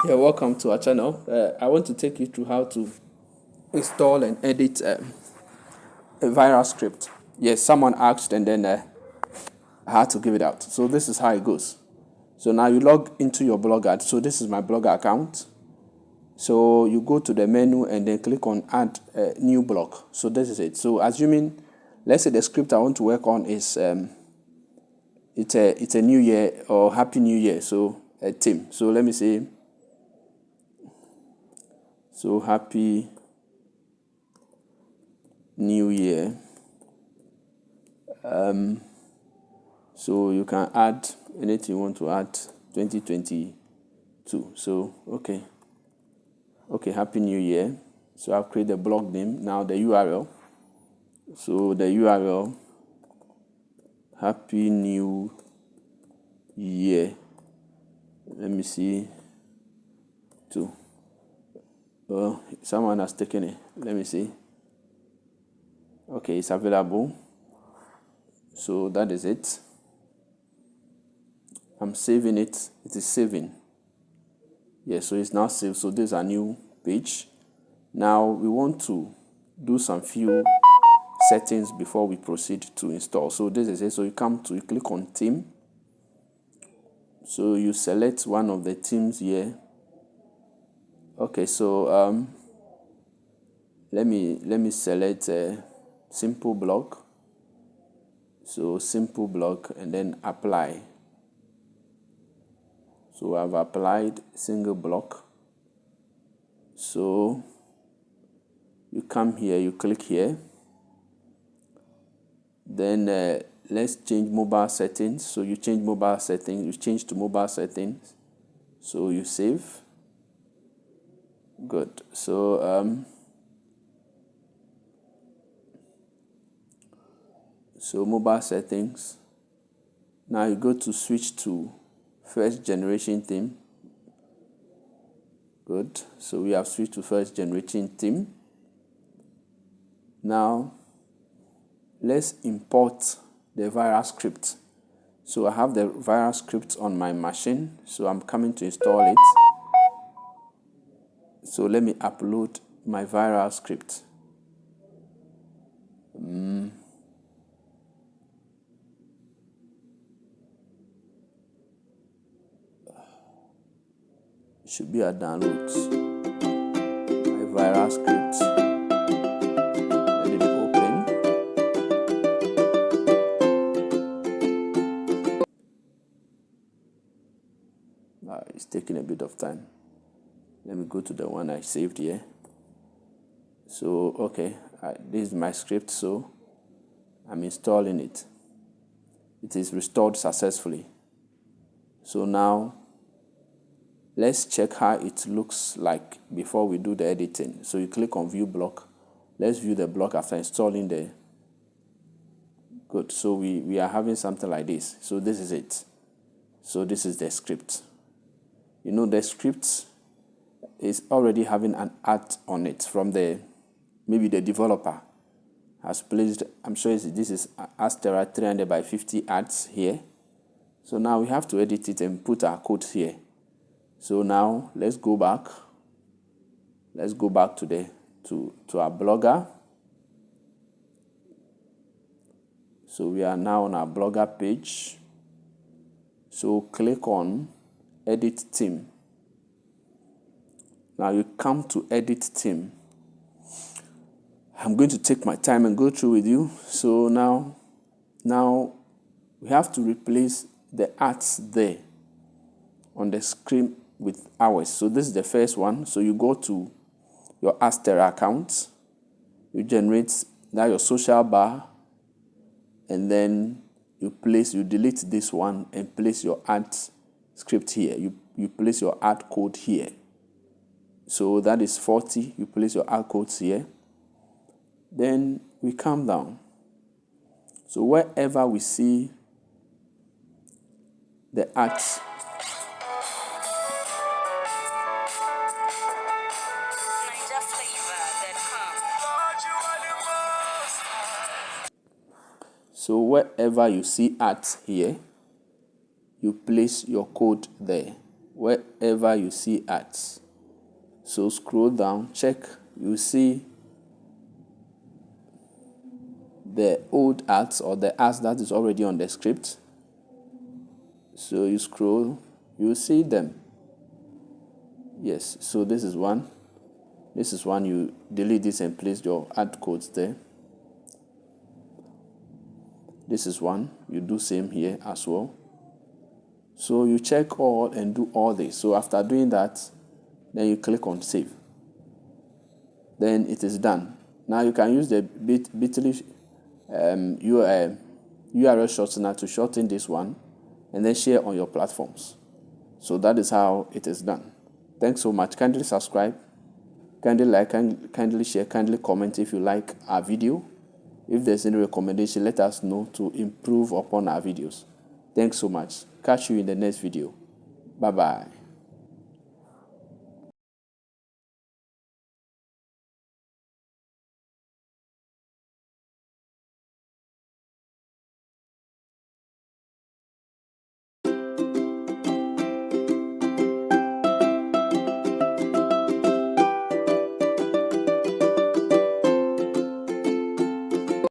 Yeah, welcome to our channel. I want to take you through how to install and edit a viral script. Yes, someone asked and then I had to give it out. So this is how it goes. So now you log into your Blogger. So this is my Blogger account. So you go to the menu and then click on add new blog. So this is it. So assuming, let's say the script I want to work on is it's a new year or happy new year. So a theme. So let me say happy new year. So you can add anything you want to add 2022. So okay, happy new year. So I've created a blog name. Now the URL. So the URL, happy new year. Let me see. Two. Well, someone has taken it. Let me see. Okay, it's available. So that is it. I'm saving it. It is saving. Yeah, so it's now saved. So this is a new page. Now we want to do some few settings before we proceed to install. So this is it. So you click on theme. So you select one of the themes here. Okay, so let me select a simple block. So simple block and then apply. So I've applied single block. So you come here, you click here. Then let's change mobile settings. So you change mobile settings, you change to mobile settings. So you save. Good. So mobile settings. Now you go to switch to first generation theme. Good. So we have switched to first generation theme. Now let's import the viral script. So I have the viral script on my machine. So I'm coming to install it. So let me upload my viral script. Should be a download. My viral script. Let it open. It's taking a bit of time. Let me go to the one I saved here. So okay, this is my script. So I'm installing it. It is restored successfully. So now let's check how it looks like before we do the editing. So you click on view block. Let's view the block after installing the. Good. So we are having something like this. So this is it. So this is the script. You know, the script is already having an art on it from maybe the developer has placed. I'm sure this is Astera 300 by 50 arts here. So now we have to edit it and put our code here. So now let's go back. Let's go back to our Blogger. So we are now on our Blogger page. So click on edit theme. Now you come to edit theme. I'm going to take my time and go through with you. So now we have to replace the arts there on the screen with ours. So this is the first one. So you go to your Astera account, you generate that your social bar, and then you delete this one and place your ad script here. You place your ad code here. So that is 40. You place your ad codes here. Then we come down. So wherever we see the ads, so wherever you see ads here, you place your code there. wherever you see ads. So scroll down, check, you see the old ads or the ads that is already on the script. So you scroll, you see them. Yes, so this is one. This is one, you delete this and place your ad codes there. This is one, you do same here as well. So you check all and do all this. So after doing that, then you click on save. Then it is done. Now you can use the bit.ly URL shortener to shorten this one and then share on your platforms. So that is how it is done. Thanks so much. Kindly subscribe, kindly like, kindly share, kindly comment if you like our video. If there's any recommendation, let us know to improve upon our videos. Thanks so much. Catch you in the next video. Bye-bye.